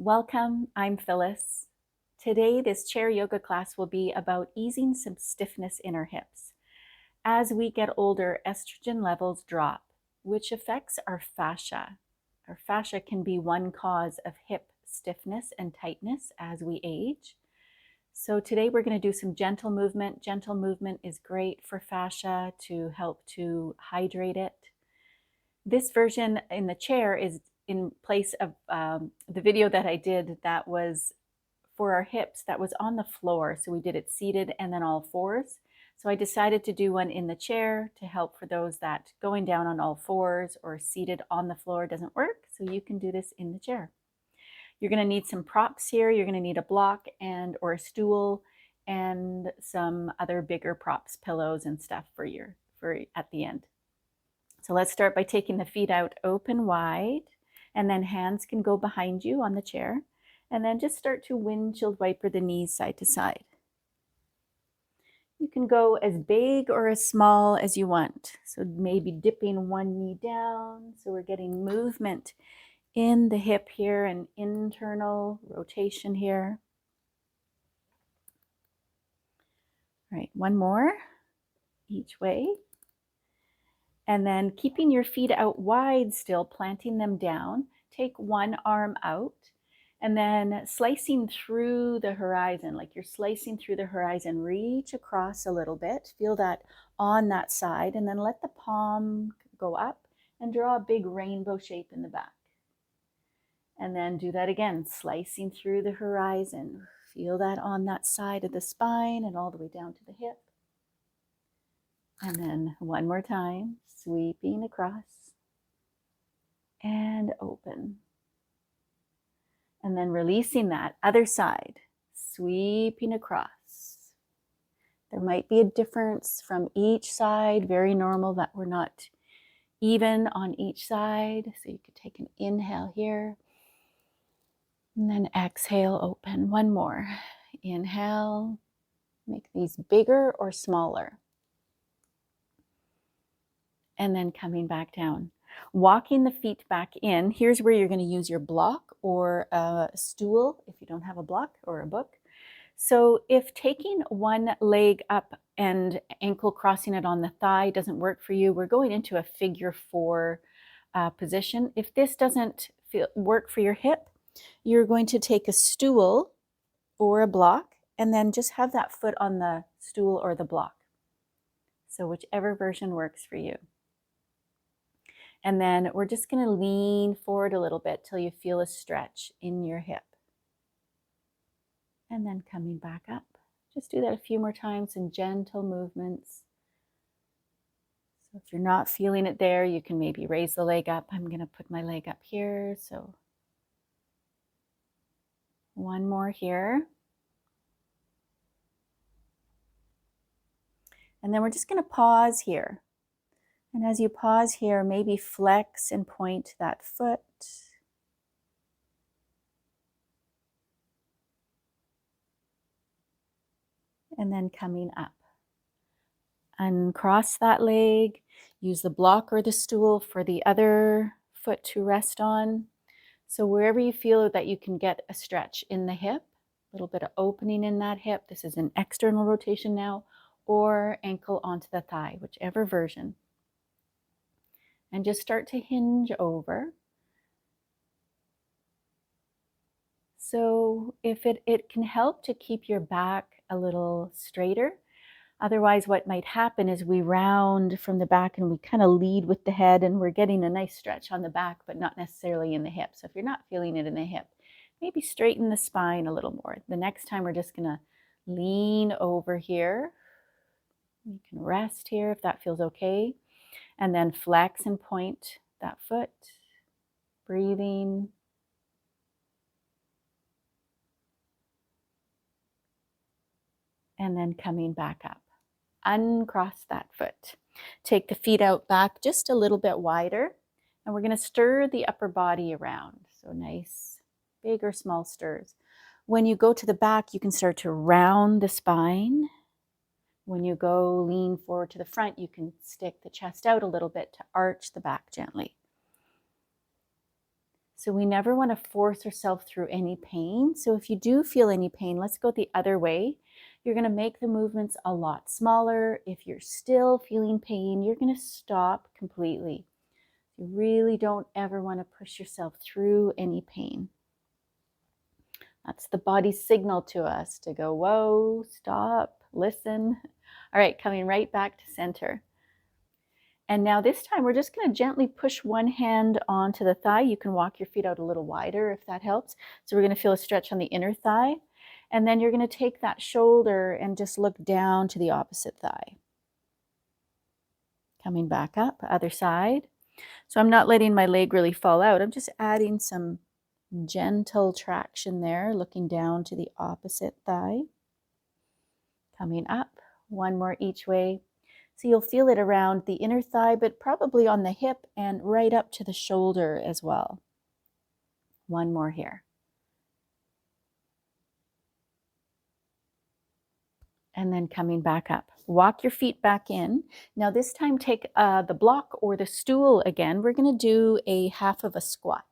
Welcome, I'm Phyllis. Today, this chair yoga class will be about easing some stiffness in our hips. As we get older, estrogen levels drop, which affects our fascia. Our fascia can be one cause of hip stiffness and tightness as we age. So today we're going to do some gentle movement. Gentle movement is great for fascia to help to hydrate it. This version in the chair is in place of the video that I did that was for our hips that was on the floor. So we did it seated and then all fours. So I decided to do one in the chair to help for those that going down on all fours or seated on the floor doesn't work. So you can do this in the chair. You're going to need some props here. You're going to need a block and or a stool and some other bigger props, pillows and stuff for at the end. So let's start by taking the feet out open wide, and then hands can go behind you on the chair, and then just start to windshield wiper the knees side to side. You can go as big or as small as you want. So maybe dipping one knee down. So we're getting movement in the hip here and internal rotation here. All right, one more each way. And then keeping your feet out wide still, planting them down. Take one arm out and then slicing through the horizon, like you're slicing through the horizon. Reach across a little bit. Feel that on that side, and then let the palm go up and draw a big rainbow shape in the back. And then do that again, slicing through the horizon. Feel that on that side of the spine and all the way down to the hip. And then one more time, sweeping across and open. And then releasing that other side, sweeping across. There might be a difference from each side, very normal that we're not even on each side. So you could take an inhale here and then exhale, open. One more. Inhale, make these bigger or smaller. And then coming back down. Walking the feet back in. Here's where you're going to use your block or a stool if you don't have a block or a book. So if taking one leg up and ankle crossing it on the thigh doesn't work for you, we're going into a figure 4 position. If this doesn't work for your hip, you're going to take a stool or a block and then just have that foot on the stool or the block. So whichever version works for you. And then we're just going to lean forward a little bit till you feel a stretch in your hip. And then coming back up. Just do that a few more times in gentle movements. So if you're not feeling it there, you can maybe raise the leg up. I'm going to put my leg up here. So one more here. And then we're just going to pause here. And as you pause here, maybe flex and point that foot. And then coming up. Uncross that leg. Use the block or the stool for the other foot to rest on. So wherever you feel that you can get a stretch in the hip, a little bit of opening in that hip. This is an external rotation now, or ankle onto the thigh, whichever version. And just start to hinge over. So if it can help to keep your back a little straighter. Otherwise, what might happen is we round from the back and we kind of lead with the head and we're getting a nice stretch on the back, but not necessarily in the hip. So if you're not feeling it in the hip, maybe straighten the spine a little more. The next time we're just going to lean over here. You can rest here if that feels okay. And then flex and point that foot. Breathing. And then coming back up. Uncross that foot. Take the feet out back just a little bit wider. And we're going to stir the upper body around. So nice, big or small stirs. When you go to the back, you can start to round the spine. When you go lean forward to the front, you can stick the chest out a little bit to arch the back gently. So we never want to force ourselves through any pain. So if you do feel any pain, let's go the other way. You're going to make the movements a lot smaller. If you're still feeling pain, you're going to stop completely. You really don't ever want to push yourself through any pain. That's the body's signal to us to go, whoa, stop, listen. All right, coming right back to center. And now this time we're just going to gently push one hand onto the thigh. You can walk your feet out a little wider if that helps. So we're going to feel a stretch on the inner thigh. And then you're going to take that shoulder and just look down to the opposite thigh. Coming back up, other side. So I'm not letting my leg really fall out. I'm just adding some gentle traction there, looking down to the opposite thigh. Coming up, one more each way. So you'll feel it around the inner thigh, but probably on the hip and right up to the shoulder as well. One more here. And then coming back up. Walk your feet back in. Now this time take the block or the stool again. We're going to do a half of a squat.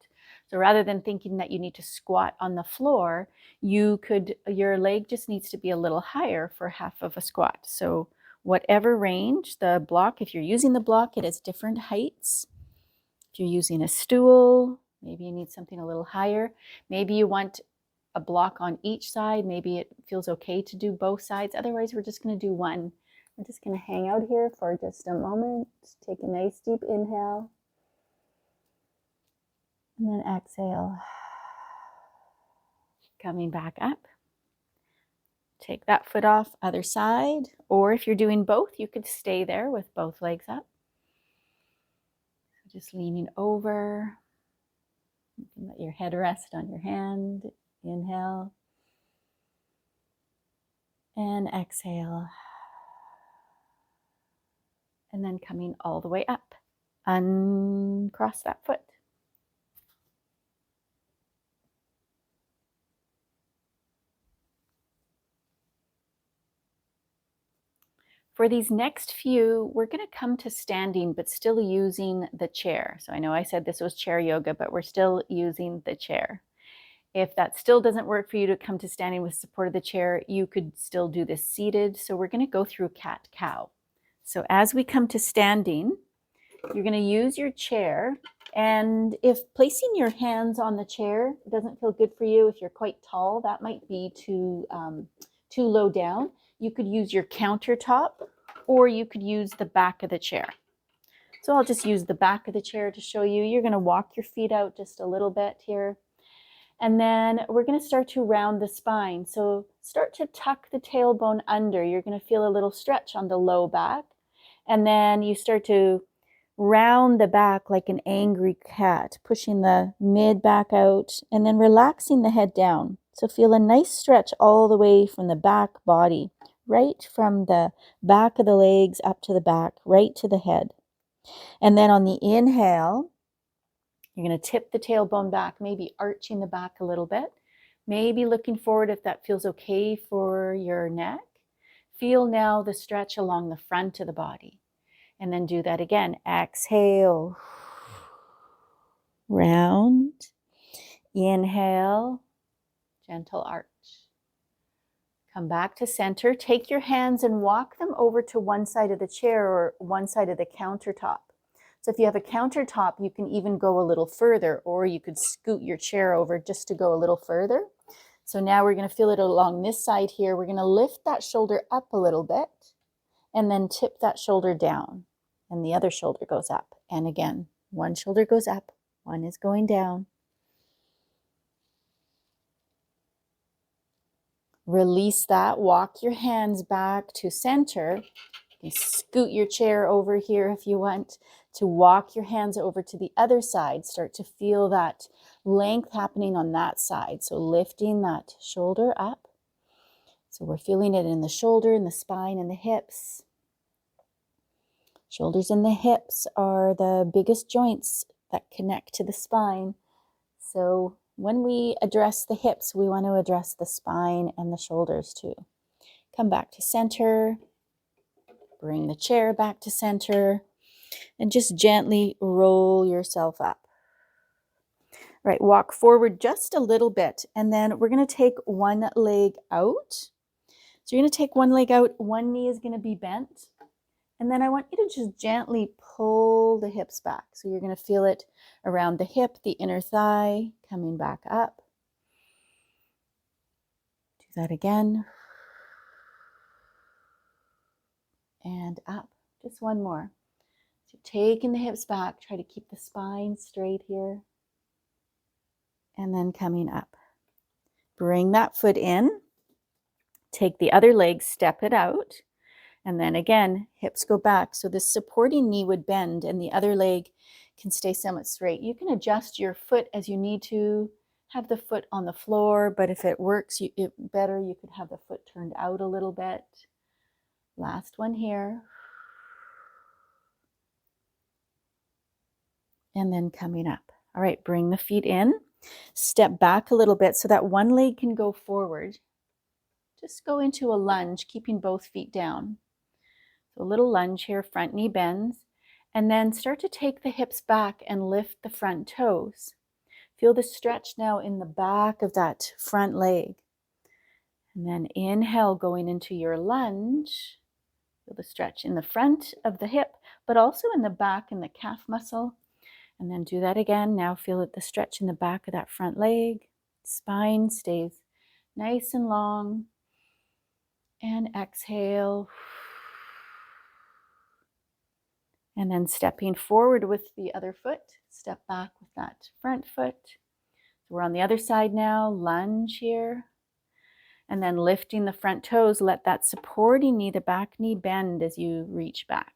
So rather than thinking that you need to squat on the floor, your leg just needs to be a little higher for half of a squat. So whatever range, the block, if you're using the block, it has different heights. If you're using a stool, maybe you need something a little higher. Maybe you want a block on each side. Maybe it feels okay to do both sides. Otherwise, we're just going to do one. We're just going to hang out here for just a moment. Take a nice deep inhale. And then exhale. Coming back up. Take that foot off, other side. Or if you're doing both, you could stay there with both legs up. Just leaning over. You can let your head rest on your hand. Inhale. And exhale. And then coming all the way up. Uncross that foot. For these next few, we're going to come to standing, but still using the chair. So I know I said this was chair yoga, but we're still using the chair. If that still doesn't work for you to come to standing with support of the chair, you could still do this seated. So we're going to go through cat-cow. So as we come to standing, you're going to use your chair. And if placing your hands on the chair doesn't feel good for you, if you're quite tall, that might be too low down. You could use your countertop, or you could use the back of the chair. So I'll just use the back of the chair to show you. You're going to walk your feet out just a little bit here. And then we're going to start to round the spine. So start to tuck the tailbone under. You're going to feel a little stretch on the low back. And then you start to round the back like an angry cat, pushing the mid back out and then relaxing the head down. So feel a nice stretch all the way from the back body, right from the back of the legs up to the back, right to the head. And then on the inhale, you're going to tip the tailbone back, maybe arching the back a little bit, maybe looking forward if that feels okay for your neck. Feel now the stretch along the front of the body. And then do that again. Exhale. Round. Inhale. Gentle arch. Come back to center. Take your hands and walk them over to one side of the chair or one side of the countertop. So if you have a countertop, you can even go a little further, or you could scoot your chair over just to go a little further. So now we're going to feel it along this side here. We're going to lift that shoulder up a little bit and then tip that shoulder down. And the other shoulder goes up. And again, one shoulder goes up, one is going down. Release that. Walk your hands back to center. You can scoot your chair over here if you want to walk your hands over to the other side. Start to feel that length happening on that side. So lifting that shoulder up. So we're feeling it in the shoulder, in the spine, and the hips. Shoulders and the hips are the biggest joints that connect to the spine. So when we address the hips, we want to address the spine and the shoulders too. Come back to center. Bring the chair back to center. And just gently roll yourself up. All right, walk forward just a little bit, and then we're going to take one leg out. So you're going to take one leg out, one knee is going to be bent, and then I want you to just gently pull the hips back. So you're going to feel it around the hip, the inner thigh, coming back up. Do that again. And up. Just one more. So taking the hips back, try to keep the spine straight here. And then coming up. Bring that foot in. Take the other leg, step it out. And then again, hips go back. So this supporting knee would bend and the other leg can stay somewhat straight. You can adjust your foot as you need to. Have the foot on the floor, but if it works better, you could have the foot turned out a little bit. Last one here. And then coming up. All right, bring the feet in. Step back a little bit so that one leg can go forward. Just go into a lunge, keeping both feet down. So a little lunge here, front knee bends. And then start to take the hips back and lift the front toes. Feel the stretch now in the back of that front leg. And then inhale, going into your lunge. Feel the stretch in the front of the hip, but also in the back and the calf muscle. And then do that again. Now feel it, the stretch in the back of that front leg. Spine stays nice and long. And exhale. And then stepping forward with the other foot. Step back with that front foot. So we're on the other side now. Lunge here. And then lifting the front toes. Let that supporting knee, the back knee, bend as you reach back.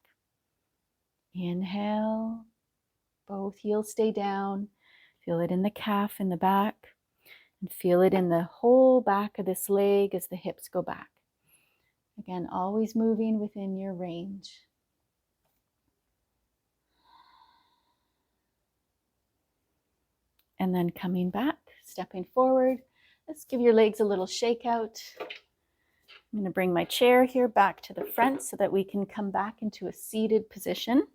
Inhale. Both heels stay down. Feel it in the calf in the back. And feel it in the whole back of this leg as the hips go back. Again, always moving within your range. And then coming back, stepping forward. Let's give your legs a little shake out. I'm going to bring my chair here back to the front so that we can come back into a seated position.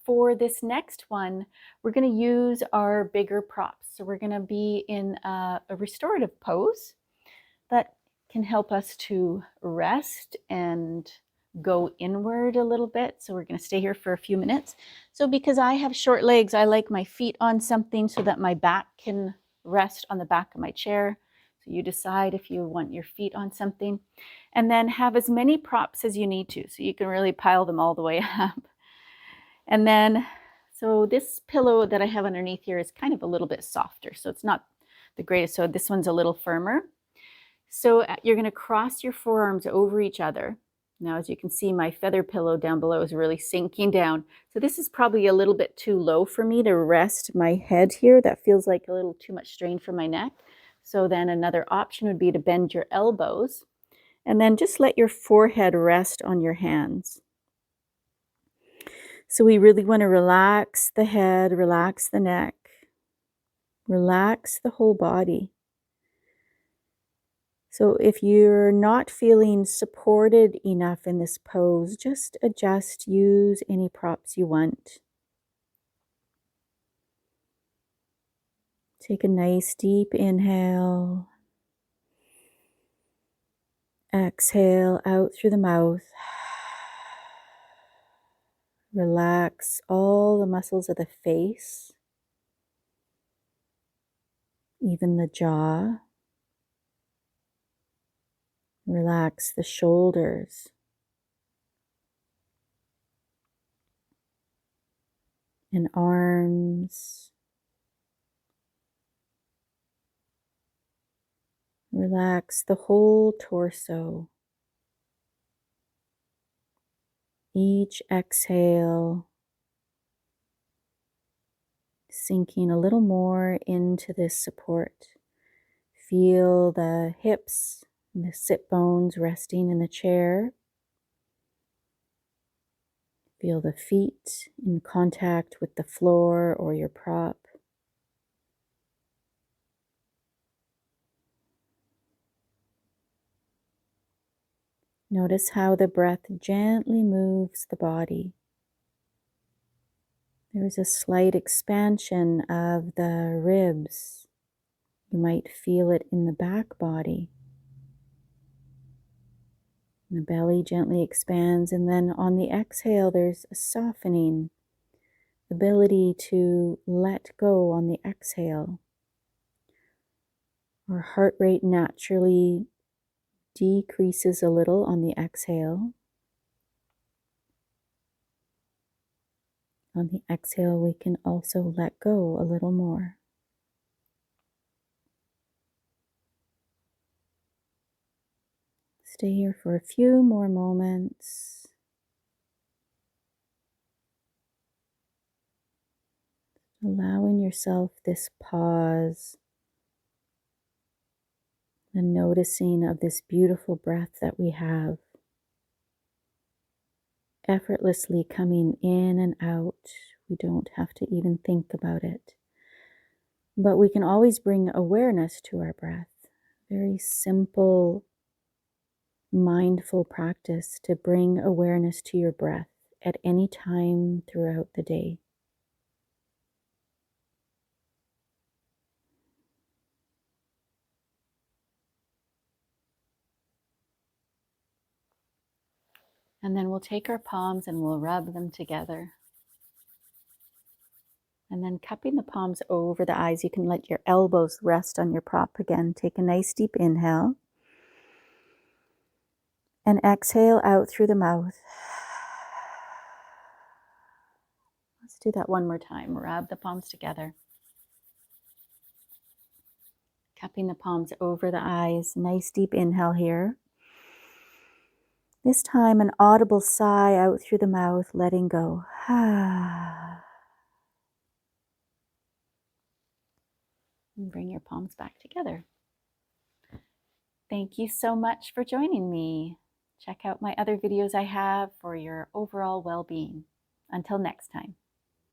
For this next one, we're going to use our bigger props. So we're going to be in a restorative pose that can help us to rest and go inward a little bit. So we're going to stay here for a few minutes. So because I have short legs, I like my feet on something so that my back can rest on the back of my chair. So you decide if you want your feet on something. And then have as many props as you need to. So you can really pile them all the way up. And then, so this pillow that I have underneath here is kind of a little bit softer. So it's not the greatest. So this one's a little firmer. So you're going to cross your forearms over each other. Now, as you can see, my feather pillow down below is really sinking down. So this is probably a little bit too low for me to rest my head here. That feels like a little too much strain for my neck. So then another option would be to bend your elbows and then just let your forehead rest on your hands. So we really want to relax the head, relax the neck, relax the whole body. So if you're not feeling supported enough in this pose, just adjust, use any props you want. Take a nice deep inhale. Exhale out through the mouth. Relax all the muscles of the face, even the jaw. Relax the shoulders. And arms. Relax the whole torso. Each exhale, sinking a little more into this support. Feel the hips and the sit bones resting in the chair. Feel the feet in contact with the floor or your prop. Notice how the breath gently moves the body. There's a slight expansion of the ribs. You might feel it in the back body. The belly gently expands, and then on the exhale, there's a softening, ability to let go on the exhale. Our heart rate naturally decreases a little on the exhale. On the exhale, we can also let go a little more. Stay here for a few more moments. Allowing yourself this pause, the noticing of this beautiful breath that we have, effortlessly coming in and out. We don't have to even think about it. But we can always bring awareness to our breath. Very simple, mindful practice to bring awareness to your breath at any time throughout the day. And then we'll take our palms and we'll rub them together. And then cupping the palms over the eyes, you can let your elbows rest on your prop again. Take a nice deep inhale. And exhale out through the mouth. Let's do that one more time. Rub the palms together. Cupping the palms over the eyes. Nice deep inhale here. This time an audible sigh out through the mouth, letting go. And bring your palms back together. Thank you so much for joining me. Check out my other videos I have for your overall well-being. Until next time.